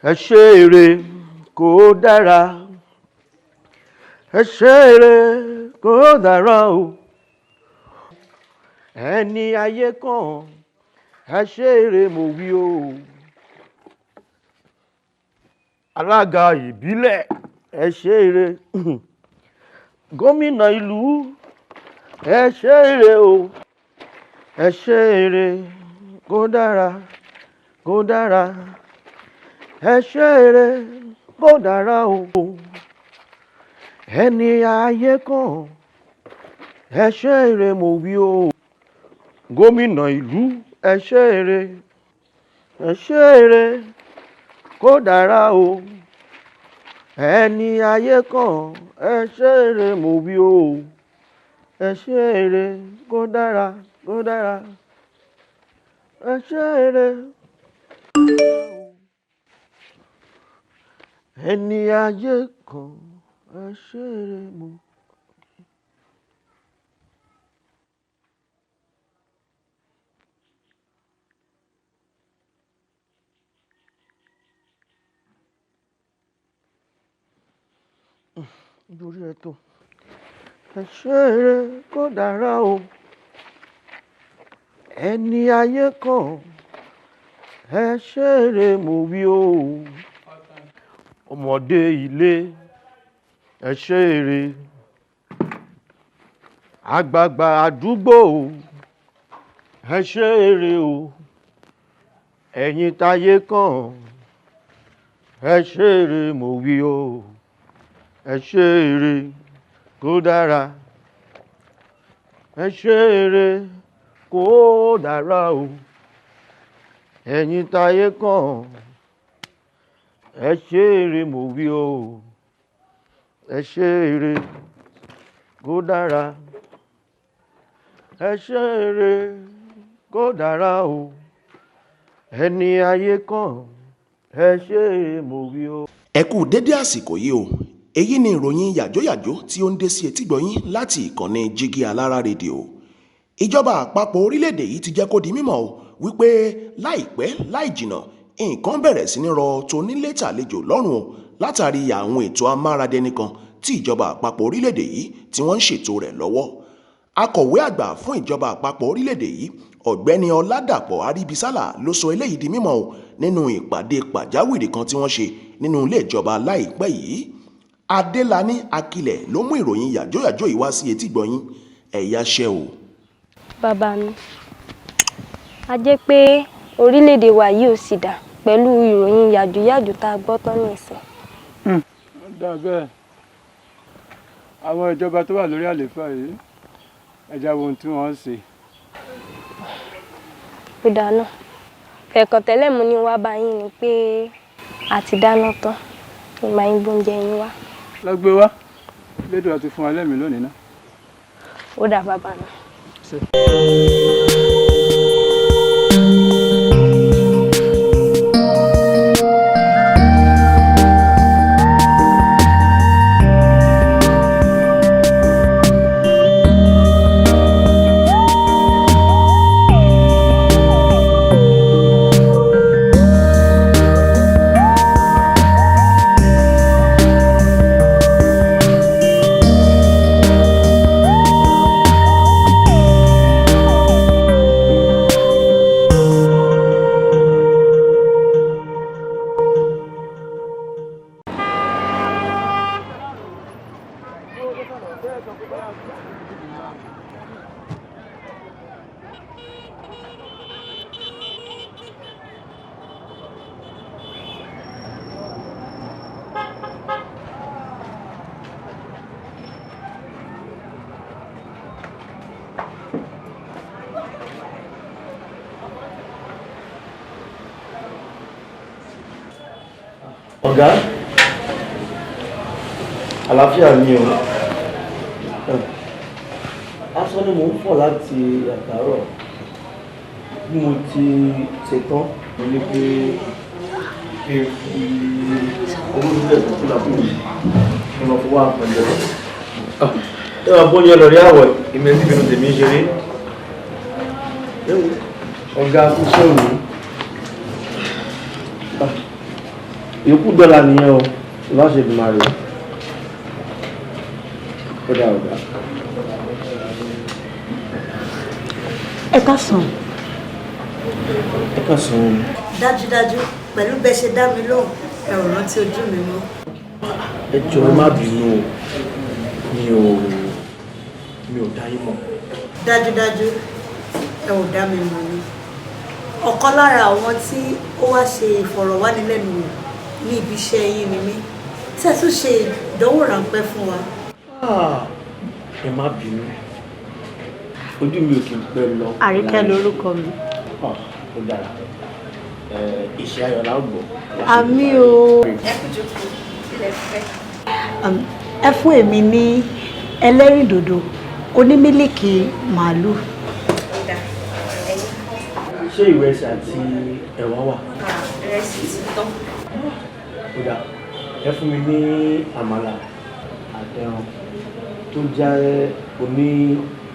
ẹ ṣe èrè kó dára, ẹ ṣe èrè kó dára o. Ẹni ayé kan ẹ ṣe èrè mo wí o. Alága ìbílẹ̀ ẹ ṣe èrè. Gómìnà ìlú ẹ ṣe èrè o. Ẹ ṣe èrè kó dára, kó dára. Ẹ ṣe èrè kó dára o. Ẹni ayé kan ẹ ṣe èrè mo wí o. Gómìnà ìlú ẹ ṣe èrè, ẹ ṣe èrè kó dára o. Ẹni ayé kan ẹ ṣe èrè mo wí o. Ẹ ṣe èrè kó dára, kó dára. Ẹ ṣe èrè. Ẹni ayé kan ẹ ṣe èrè mo. Lórí ẹ̀tọ́ ẹ ṣe èrè kó dára o. Ẹni ayé kan ẹ ṣe èrè mo wí o. Ọmọdé ilé ẹ ṣe èrè, àgbààgbà àdúgbò ẹ ṣe èrè o. Ẹ̀yin táyé kan ẹ ṣe èrè mo wí o. Ẹ ṣe èrè kó dára, ẹ ṣe èrè kó dára o. Ẹ̀yin táyé kan ẹ ṣe èrè mo wí o. Ẹ ṣe èrè kó dára, ẹ ṣe èrè kó dára o. Ẹni ayé kan ẹ ṣe èrè mo wí o. Ẹ kú dédé àsìkò yìí o. Èyí ni ìròyìn yàjóyàjó tí ó ń dé sí etígbọ̀yín láti ìkànnì Jígí Alára rédíò. Ìjọba àpapọ̀ orílẹ̀-èdè yìí ti jẹ́ kó di mímọ̀ wípé láìpẹ́ láì jìnnà nǹkan bẹ̀rẹ̀ sí ní rọ tonílé tàlejò lọ́rùn o látàrí àwọn ètò amáradẹni kan tí ìjọba àpapọ̀ orílẹ̀-èdè yìí tí wọ́n ń ṣètò rẹ̀ lọ́wọ́. Akọ̀wé àgbà fún ìjọba àpapọ̀ orílẹ̀-èdè yìí ọ̀gbẹ́ni Ọládàpọ̀ Aríbísálà ló sọ eléyìí di mímọ̀ nínú ìpàdé pàjáwìrì kan tí wọ́n ṣe nínú ilé ìjọba láìpẹ́ yìí. Adélani Akilẹ̀ ló mú ìròyìn yàjóyàjó yìí wá sí etígbọ̀yín ẹ̀yà ṣẹ́ o. Bàbá mi, a jẹ́ pé orílẹ̀-èdè wa yìí ò sì dà pẹ̀lú ìròyìn yàjóyàjó tá a gbọ́ tán nìsín. Dá bẹ́ẹ̀, àwọn ìjọba tó wà lórí àlééfà yìí ẹja wo ohun tí wọ́n ń ṣe. Ó dáná ẹ̀kọ́ tẹ́lẹ̀ mú ní wá bá yín ni pé a ti dáná tán ní máa ń gbóúnjẹ yín wá. Lọ gbé wá, lédò àti fún wa lẹ́mìí lónìí náà. Ó dà bàbá mi. Ọ̀gá, àlàáfíà ni o. Aṣọ ni mò ń fọ̀ láti àtàárọ̀. Bí mo ti ṣetán, mo ní pé kí n fi owó sílẹ̀ tó kúlà fún mi. Mo lọ fún wa pẹ̀lú ẹ̀. Ẹ máa bọ́ ní ẹlọ́rí àwọ̀ ìmẹ̀ tí bínú tèmi ń ṣeré. Ọ̀gá kú sóòrùn. ìyókù dọ́là nìyẹn o láṣẹ ìgbìmọ̀ rẹ̀ ó dá ọ̀gá. Ẹ káàsán. Ẹ káàsán. Dájúdájú pẹ̀lú bẹ́ẹ̀ ṣe dá mi lóhùn ẹ ò rántí ojú mi mọ́. Ẹ jọ̀ọ́ má bínú mi ò dá yín mọ̀. Dájúdájú ẹ ò dá mi mọ̀ ni. Ọ̀kan lára àwọn tí ó wá ṣe ìfọ̀rọ̀wánilẹ́nuwò ní ibi iṣẹ́ yín ni mí tí ẹ tún ṣe ìdánwò ráńpẹ́ fún wa. Ẹ má bínú ojú mi ò kì í pẹ́ lọ. Àríkẹ́ lorúkọ mi. Ó dára iṣẹ́ ayọ̀ la ó gbọ́. Àmì o. ẹ kú jókòó ilẹ̀ fẹ́. Ẹ fún èmi ní ẹlẹ́rìndòdò onímílìkì màálù. Ṣé ìrẹsì àti ẹ̀wà wà? Ìrẹsì ti tán. Ó dáa ẹ fún mi ní àmàlà àtẹran tó jẹ́ oní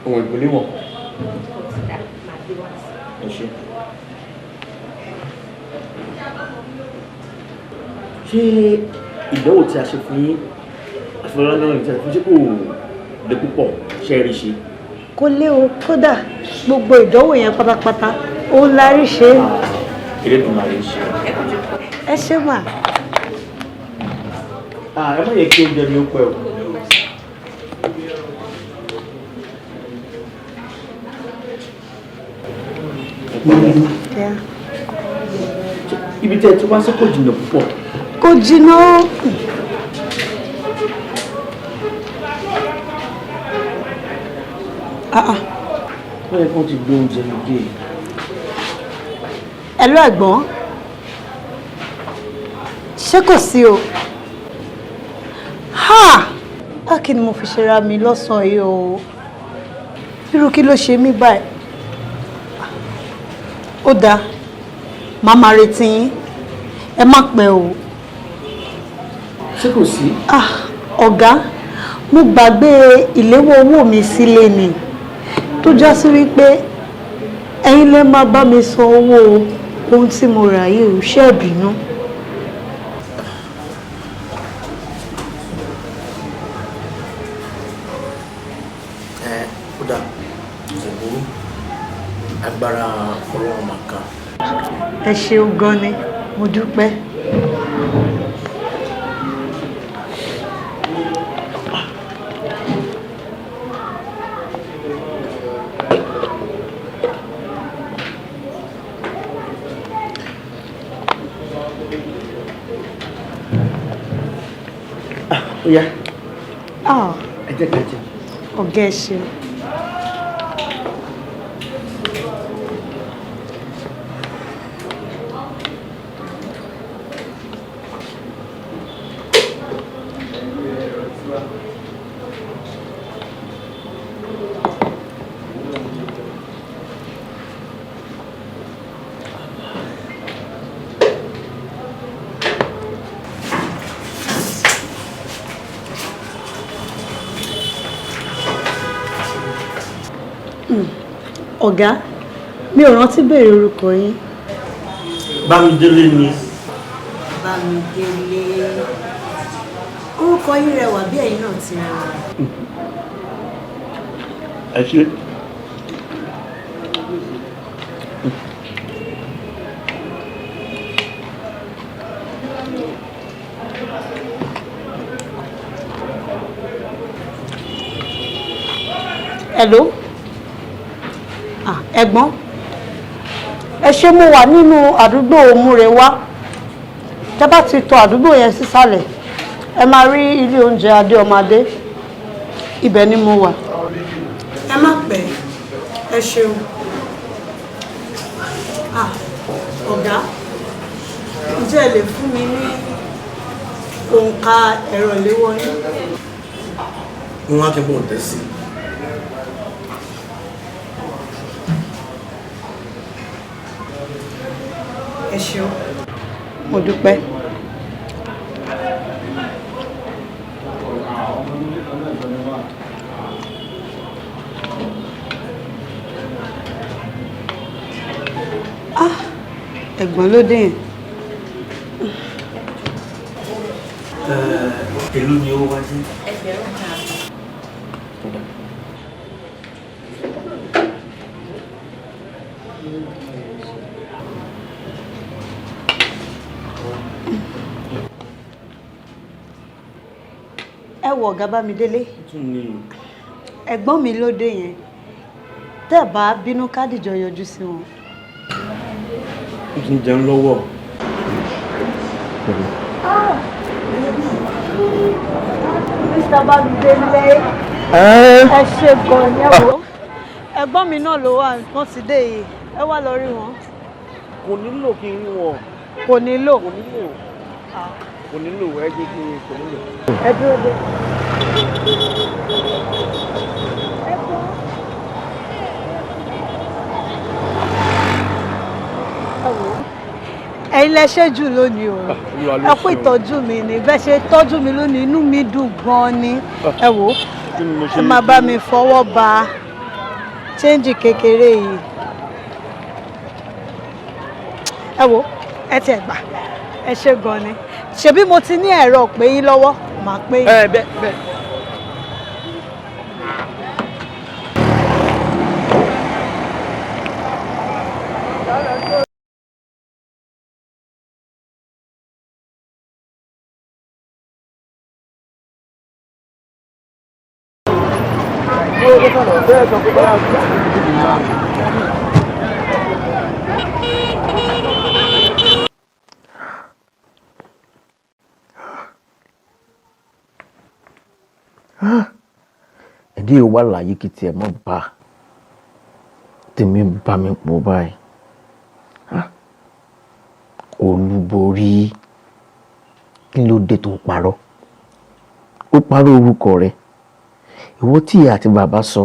ohun ìgbéléwọ̀n. Ẹ ṣé. Ṣé ìdánwò tí a ṣe fún yín àfihàn ìtàn fún ṣé kò lè púpọ̀ ṣe rí ṣe? Kò lé o kódà gbogbo ìdánwò yẹn pátápátá òun la rí ṣe. Eré dùn máa rí ṣe. Ẹ ṣé mà. Ẹ má yẹ kí oúnjẹ mi ó pẹ́ o. Ibi tẹ́ ẹ ti wá sí kò jìnnà púpọ̀. Kò jìnnà. Wọ́n yẹ kí wọ́n ti gbé oúnjẹ mi dé. Ẹ̀lú ẹ̀gbọ́n, ṣé kò sí o? Kí ni mo fi ṣe ra mi lọ́sàn-án yìí o? Irú kí ló ṣe mí báyìí? Ó dáa, màá máa retí yín, ẹ má pẹ́ o. Ṣé kò sí? Ọ̀gá, mo gbàgbé ìléwọ́ owó mi sílé ni tó já sí wípé ẹ̀yin lè máa bá mi san owó ohun tí mo rà yìí ò ṣe bínú. Kódà ìṣègùn agbára ọlọ́run màkà. Ẹ ṣeun gan ni, mo dúpẹ́. Ó yá. Ẹ jẹ́ ká jẹ. Ọ̀gá ẹ ṣeun. Ọ̀gá, mi ò rántí béèrè orúkọ yín. Bámidélé ni. Bámidélé. Orúkọ yín rẹwà bí ẹ̀yin náà ti rẹwà. Ẹ ṣé. Hello? Ẹ̀gbọ́n, ẹ ṣé mo wà nínú àdúgbò Múrewá. Tẹ́ bá ti tọ àdúgbò yẹn sísàlẹ̀, ẹ máa rí ilé oúnjẹ Adéọmọdé. Ibẹ̀ ni mo wà. Ẹ má pẹ́, ẹ ṣeun. Ọ̀gá, ǹjẹ́ ẹ lè fún mi ní òǹkà ẹ̀rọ ìléwọ́ yín? Wọ́n á kí n bọ̀ tẹ́sí. Ẹ ṣeun. Mo dúpẹ́. Ẹ̀gbọ́n ló dé yẹn. Èló ni owó wá sí? Ẹgbẹ̀rún kan. Ẹ wọ ọ̀gá Bámidélé. Ẹ̀gbọ́n mi ló dé yẹn. Tẹ́ bá bínú kádìjọ yọjú sí wọn. Ó ti ń jẹun lọ́wọ́. Mr. Bámidélé. Ẹ ṣe gan ni ẹ̀wọ̀. Ẹ̀gbọ́n mi náà ló wà wọ́n ti dé yìí. Ẹ wá lọ rí wọn. Kò nílò kí n rí wọn. Kò nílò. Kò nílò. Kò nílò ẹ jẹ́ kí kò nílò. Ẹ dúró dé. Ẹ̀yin lẹ ṣe jù lónìí o. Ẹ kú ìtọ́jú mi ni bẹ́ẹ̀ ṣe tọ́jú mi lónìí inú mi dùn gan-an ni. Ẹ wò ẹ máa bá mi fọwọ́ ba chẹ́ńjì kékeré yìí. Ẹ wò ẹ tẹ̀ gbà ẹ ṣe gan-an ni. Ṣebí mo ti ní ẹ̀rọ pé yín lọ́wọ́ màá pé yín. Bẹ́ẹ̀. Ẹ̀dí ò wà láyé kí tiẹ̀ mọ́ bá tèmi bá mi pọ̀ báyìí. Olúborí kí ló dé tó parọ́? Ó parọ́ orúkọ rẹ̀. Ìwọ tí ìyá àti bàbá sọ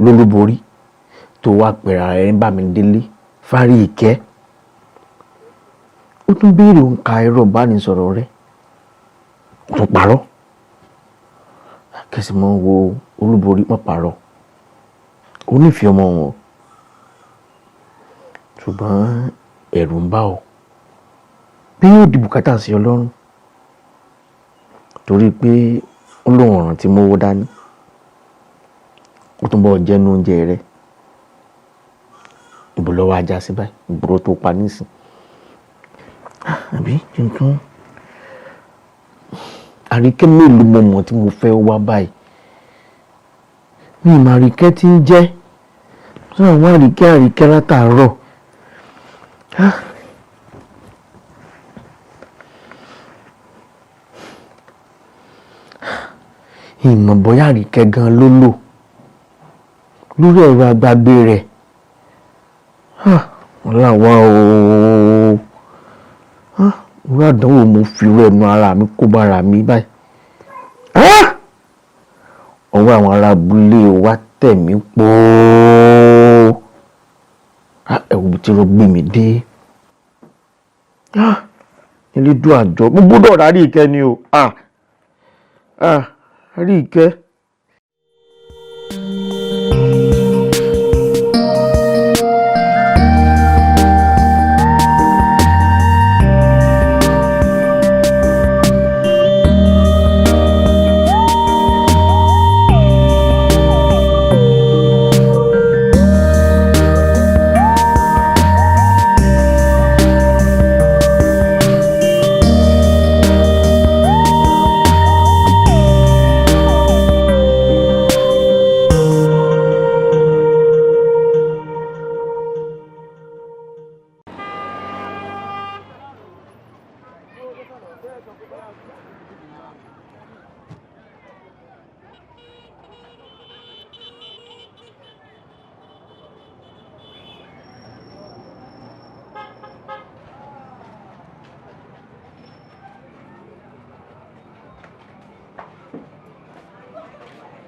lólúborí tó wá pẹ̀rẹ̀ rẹ̀ ń Bámidélé fárí ìkẹ́. Ó tún béèrè òǹkà ẹ̀rọ ìbánisọ̀rọ̀ rẹ̀. Ó tún parọ́. Kẹsì mọ́ wo olúborí mọ́ parọ́. Ó nífẹ̀ẹ́ ọmọ wọn. Ṣùgbọ́n ẹ̀rù ń bá ọ. Bí yóò di bùkátà sí Ọlọ́run. Torí pé ó lóun ọ̀ràn tí mo wó dání. Ó tún bọ́ jẹ́nu oúnjẹ rẹ̀. Ibo lọ́wọ́ ajá sí báyìí. Ìgboro tó pa nísìn. Àbí kí n tún. Àríkẹ́ mélòó mo mọ̀ tí mo fẹ́ wá báyìí. Mi ìmọ̀ Àríkẹ́ tí ń jẹ́. Sọ́nà wá Àríkẹ́ látàárọ̀. Ìmọ̀ bóyá Àríkẹ́ gan ló lò lórí ẹ̀rọ agbágbé rẹ̀. Wọ́n làwọn ooo. Irú àdánwò mo fi rú ẹnu ara mi kó bára mi báyìí. Ọwọ́ àwọn ará abúlé wa tẹ̀ mí pọ̀. Ẹ̀wù tí ló gbé mi dé. Elédùn àjọ mo gbọ́dọ̀ rárí ìkẹ́ ni o. Rárí ìkẹ́.